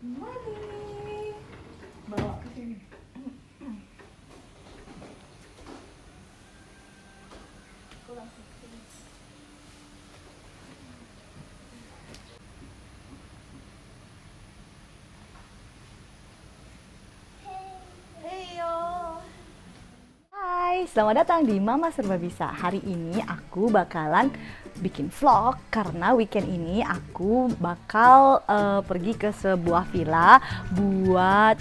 Money. Bawa ke sini. Aku langsung ke sini. Heyo. Hai, selamat datang di Mama Serba Bisa. Hari ini aku bakalan bikin vlog karena weekend ini aku bakal pergi ke sebuah villa buat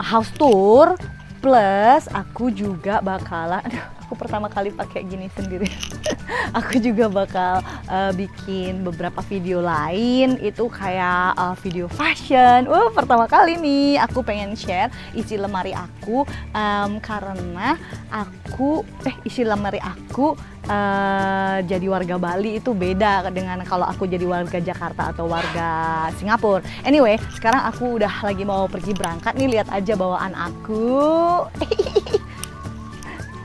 house tour, plus aku juga bakalan aku pertama kali pakai gini sendiri. Aku juga bakal bikin beberapa video lain, itu kayak video fashion. Pertama kali nih aku pengen share isi lemari aku, karena aku isi lemari aku jadi warga Bali itu beda dengan kalau aku jadi warga Jakarta atau warga Singapura. Anyway, sekarang aku udah lagi mau pergi berangkat nih, lihat aja bawaan aku.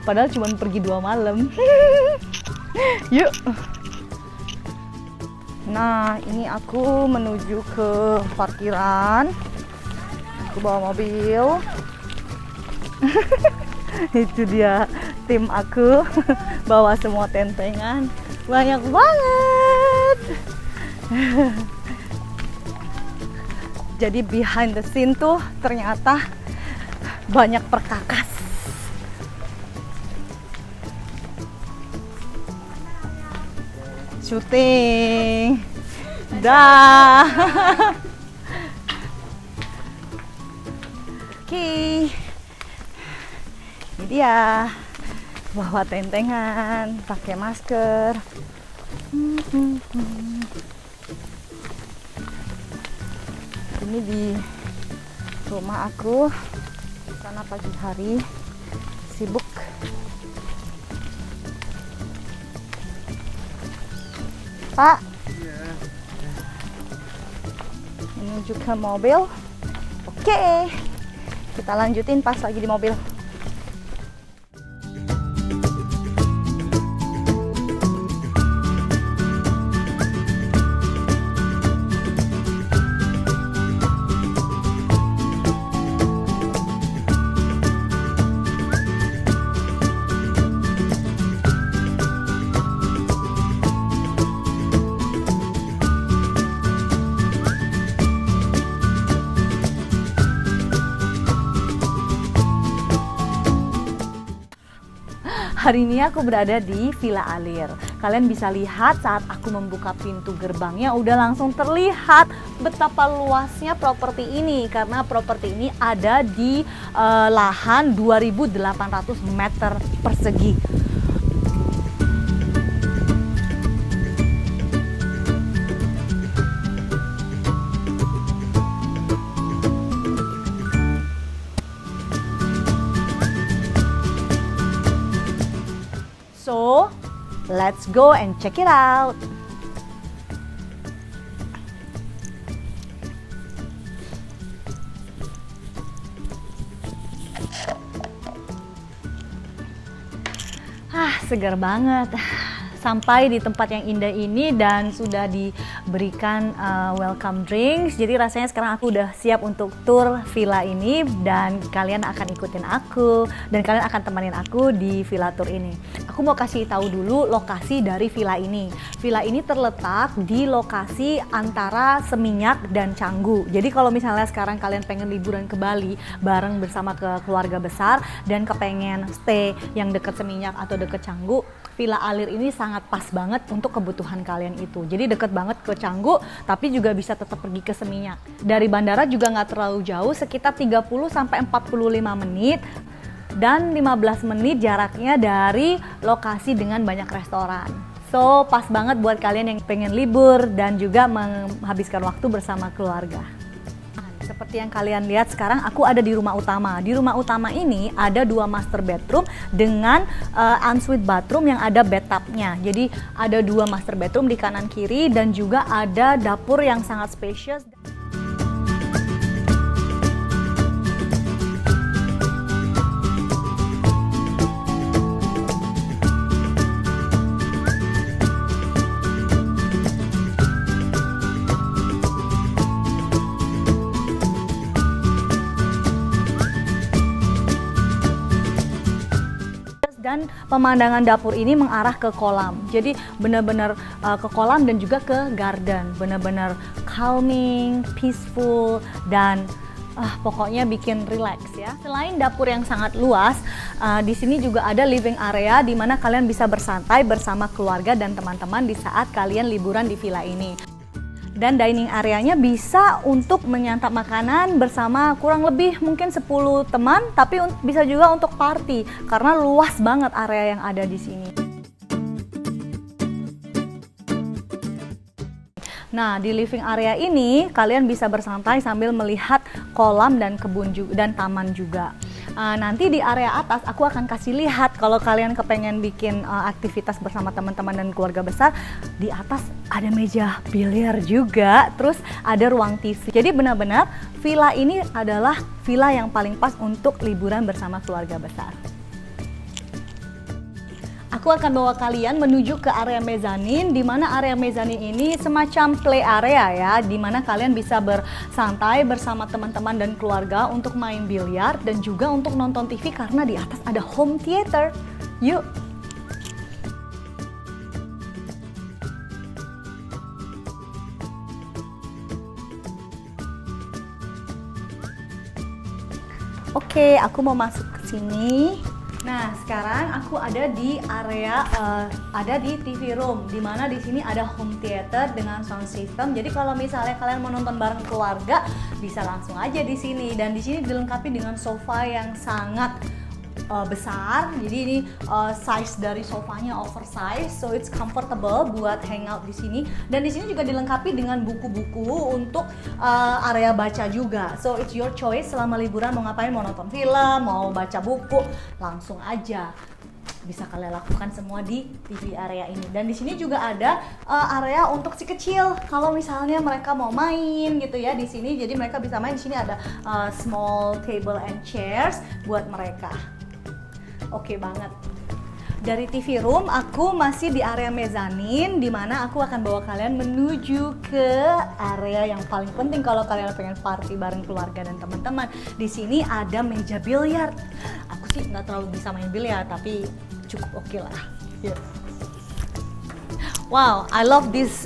Padahal cuma pergi 2 malam. Yuk. Nah, ini aku menuju ke parkiran. Aku bawa mobil. Itu dia tim aku. Bawa semua tentengan. Banyak banget. Jadi behind the scene tuh ternyata banyak perkakas. Syuting. Dah. Oke. Ini dia. Bawa tentengan, pakai masker. Ini di rumah aku karena pagi hari sibuk. Pak, menuju ke mobil. Oke, kita lanjutin pas lagi di mobil. Hari ini aku berada di Villa Alir. Kalian bisa lihat saat aku membuka pintu gerbangnya udah langsung terlihat betapa luasnya properti ini, karena properti ini ada di lahan 2.800 meter persegi. So, let's go and check it out. Segar banget. Sampai di tempat yang indah ini dan sudah diberikan welcome drinks. Jadi rasanya sekarang aku udah siap untuk tour villa ini dan kalian akan ikutin aku dan kalian akan temenin aku di villa tour ini. Aku mau kasih tahu dulu lokasi dari villa ini. Villa ini terletak di lokasi antara Seminyak dan Canggu. Jadi kalau misalnya sekarang kalian pengen liburan ke Bali bareng bersama ke keluarga besar dan kepengen stay yang deket Seminyak atau deket Canggu, Villa Alir ini sangat pas banget untuk kebutuhan kalian itu. Jadi deket banget ke Canggu, tapi juga bisa tetap pergi ke Seminyak. Dari bandara juga nggak terlalu jauh, sekitar 30-45 menit. Dan 15 menit jaraknya dari lokasi dengan banyak restoran. So, pas banget buat kalian yang pengen libur dan juga menghabiskan waktu bersama keluarga. Seperti yang kalian lihat sekarang aku ada di rumah utama. Di rumah utama ini ada 2 master bedroom dengan ensuite bathroom yang ada bathtubnya. Jadi ada 2 master bedroom di kanan kiri dan juga ada dapur yang sangat spacious. Dan pemandangan dapur ini mengarah ke kolam. Jadi benar-benar ke kolam dan juga ke garden. Benar-benar calming, peaceful, dan pokoknya bikin relax ya. Selain dapur yang sangat luas, di sini juga ada living area di mana kalian bisa bersantai bersama keluarga dan teman-teman di saat kalian liburan di villa ini. Dan dining areanya bisa untuk menyantap makanan bersama kurang lebih mungkin 10 teman, tapi bisa juga untuk party karena luas banget area yang ada di sini. Nah, di living area ini kalian bisa bersantai sambil melihat kolam dan kebun juga, dan taman juga. Nanti di area atas aku akan kasih lihat kalau kalian kepengen bikin aktivitas bersama teman-teman dan keluarga besar. Di atas ada meja biliar juga, terus ada ruang TV. Jadi benar-benar villa ini adalah villa yang paling pas untuk liburan bersama keluarga besar. Aku akan bawa kalian menuju ke area mezanin, di mana area mezanin ini semacam play area ya, di mana kalian bisa bersantai bersama teman-teman dan keluarga untuk main biliar dan juga untuk nonton TV karena di atas ada home theater. Yuk! Oke, aku mau masuk ke sini. Nah, sekarang aku ada di area ada di TV room, di mana di sini ada home theater dengan sound system. Jadi kalau misalnya kalian mau nonton bareng keluarga, bisa langsung aja di sini. Dan di sini dilengkapi dengan sofa yang sangat besar. Jadi ini size dari sofanya oversize, so it's comfortable buat hangout di sini. Dan di sini juga dilengkapi dengan buku-buku untuk area baca juga. So it's your choice selama liburan mau ngapain, mau nonton film, mau baca buku, langsung aja bisa kalian lakukan semua di TV area ini. Dan di sini juga ada area untuk si kecil. Kalau misalnya mereka mau main gitu ya di sini, jadi mereka bisa main. Di sini ada small table and chairs buat mereka. Oke banget. Dari TV room aku masih di area mezanin, di mana aku akan bawa kalian menuju ke area yang paling penting kalau kalian pengen party bareng keluarga dan teman-teman. Di sini ada meja biliar. Aku sih nggak terlalu bisa main biliar, tapi cukup oke lah. Yeah. Wow, I love this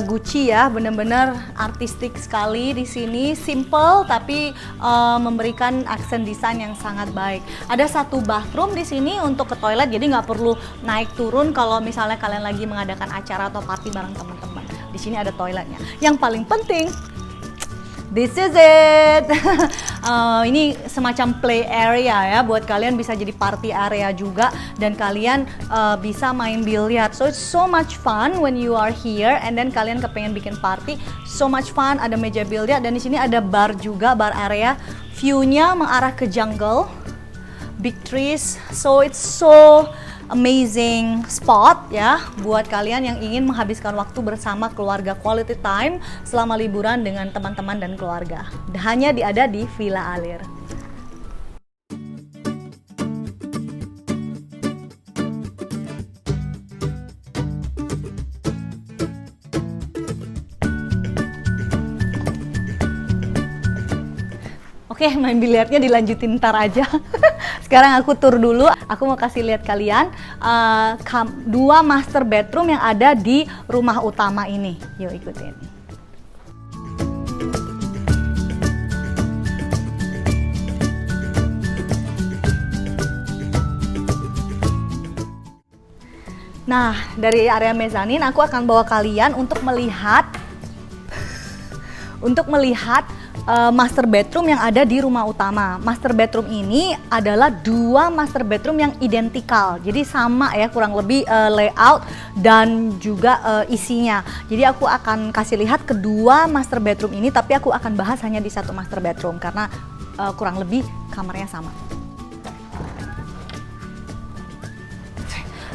Gucci ya, bener-bener artistik sekali di sini, simple tapi memberikan aksen desain yang sangat baik. Ada satu bathroom di sini untuk ke toilet, jadi nggak perlu naik turun kalau misalnya kalian lagi mengadakan acara atau party bareng teman-teman. Di sini ada toiletnya. Yang paling penting, this is it. Ini semacam play area ya, buat kalian bisa jadi party area juga, dan kalian bisa main biliar. So it's so much fun when you are here, and then kalian kepengen bikin party, so much fun. Ada meja biliar dan di sini ada bar juga, bar area. View-nya mengarah ke jungle, big trees. So it's so amazing spot ya buat kalian yang ingin menghabiskan waktu bersama keluarga, quality time selama liburan dengan teman-teman dan keluarga. Hanya ada di Villa Alir. Oke, main biliarnya dilanjutin ntar aja. Sekarang aku tur dulu. Aku mau kasih lihat kalian dua master bedroom yang ada di rumah utama ini. Yuk ikutin. Nah, dari area mezanin aku akan bawa kalian untuk melihat master bedroom yang ada di rumah utama. Master bedroom ini adalah dua master bedroom yang identikal. Jadi sama ya kurang lebih layout dan juga isinya. Jadi aku akan kasih lihat kedua master bedroom ini, tapi aku akan bahas hanya di satu master bedroom karena kurang lebih kamarnya sama.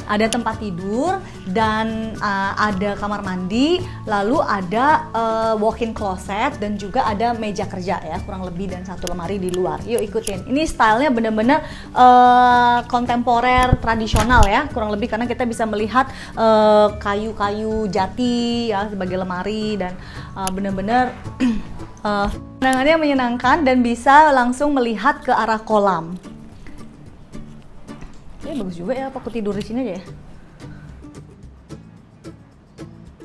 Ada tempat tidur dan ada kamar mandi, lalu ada walk-in closet dan juga ada meja kerja ya, kurang lebih, dan satu lemari di luar. Yuk ikutin. Ini stylenya bener-bener kontemporer tradisional ya, kurang lebih, karena kita bisa melihat kayu-kayu jati ya sebagai lemari, dan bener-bener pandangannya menyenangkan dan bisa langsung melihat ke arah kolam. Bagus juga ya, apa aku tidur di sini aja ya?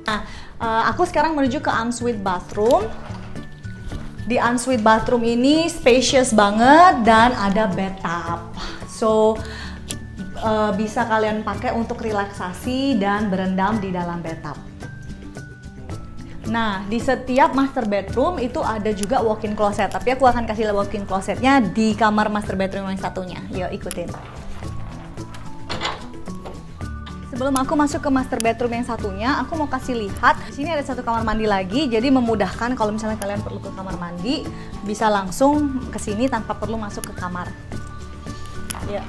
Nah, aku sekarang menuju ke ensuite bathroom. Di ensuite bathroom ini spacious banget dan ada bathtub. So, bisa kalian pakai untuk relaksasi dan berendam di dalam bathtub. Nah, di setiap master bedroom itu ada juga walk-in closet. Tapi aku akan kasih walk-in closetnya di kamar master bedroom yang satunya. Yuk, ikutin. Sebelum aku masuk ke master bedroom yang satunya, aku mau kasih lihat. Di sini ada satu kamar mandi lagi, jadi memudahkan kalau misalnya kalian perlu ke kamar mandi, bisa langsung ke sini tanpa perlu masuk ke kamar. Ya.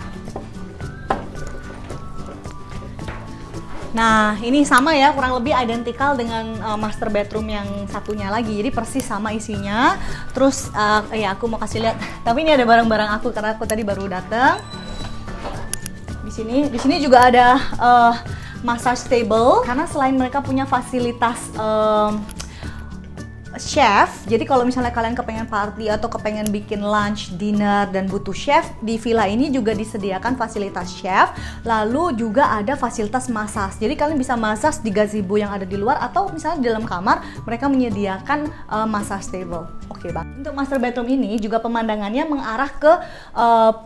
Nah, ini sama ya, kurang lebih identikal dengan master bedroom yang satunya lagi. Jadi persis sama isinya. Terus ya aku mau kasih lihat. Tapi ini ada barang-barang aku karena aku tadi baru datang. Di sini juga ada massage table karena selain mereka punya fasilitas chef, jadi kalau misalnya kalian kepengen party atau kepengen bikin lunch, dinner dan butuh chef, di villa ini juga disediakan fasilitas chef, lalu juga ada fasilitas massage. Jadi kalian bisa massage di gazebo yang ada di luar atau misalnya di dalam kamar mereka menyediakan massage table. Oke bang. Untuk master bedroom ini juga pemandangannya mengarah ke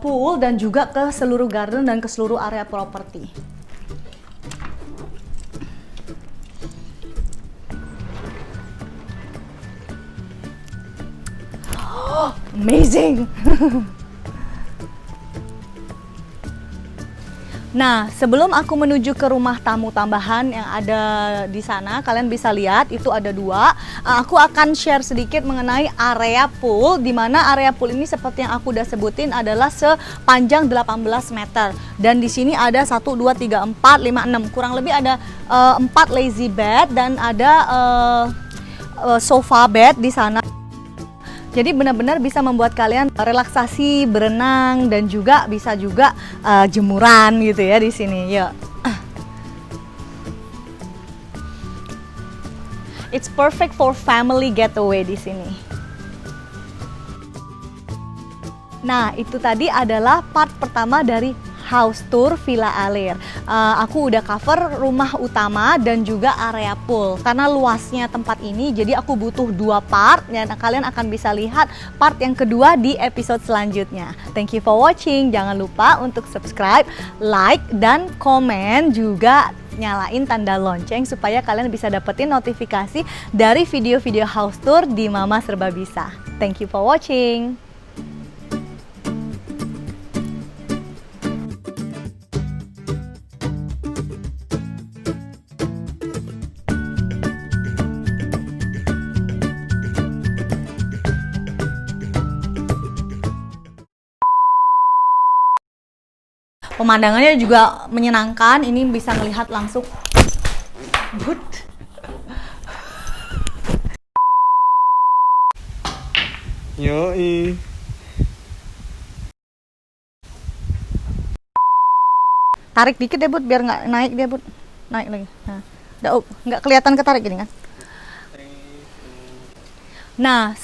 pool dan juga ke seluruh garden dan ke seluruh area properti. Amazing. Nah, sebelum aku menuju ke rumah tamu tambahan yang ada di sana, kalian bisa lihat itu ada dua. Aku akan share sedikit mengenai area pool, di mana area pool ini seperti yang aku udah sebutin adalah sepanjang 18 meter. Dan di sini ada 1, 2, 3, 4, 5, 6. Kurang lebih ada 4 lazy bed dan ada sofa bed di sana. Jadi benar-benar bisa membuat kalian relaksasi, berenang, dan juga bisa juga jemuran gitu ya di sini. Yuk. It's perfect for family getaway di sini. Nah, itu tadi adalah part pertama dari house tour Villa Alir. Aku udah cover rumah utama dan juga area pool. Karena luasnya tempat ini, jadi aku butuh 2 part dan kalian akan bisa lihat part yang kedua di episode selanjutnya. Thank you for watching. Jangan lupa untuk subscribe, like, dan komen juga nyalain tanda lonceng supaya kalian bisa dapetin notifikasi dari video-video house tour di Mama Serba Bisa. Thank you for watching. Pemandangannya juga menyenangkan, ini bisa melihat langsung. Yoi. Tarik dikit deh Bud, biar nggak naik dia Bud. Naik lagi. Nah, nggak kelihatan ketarik gini kan. Nah,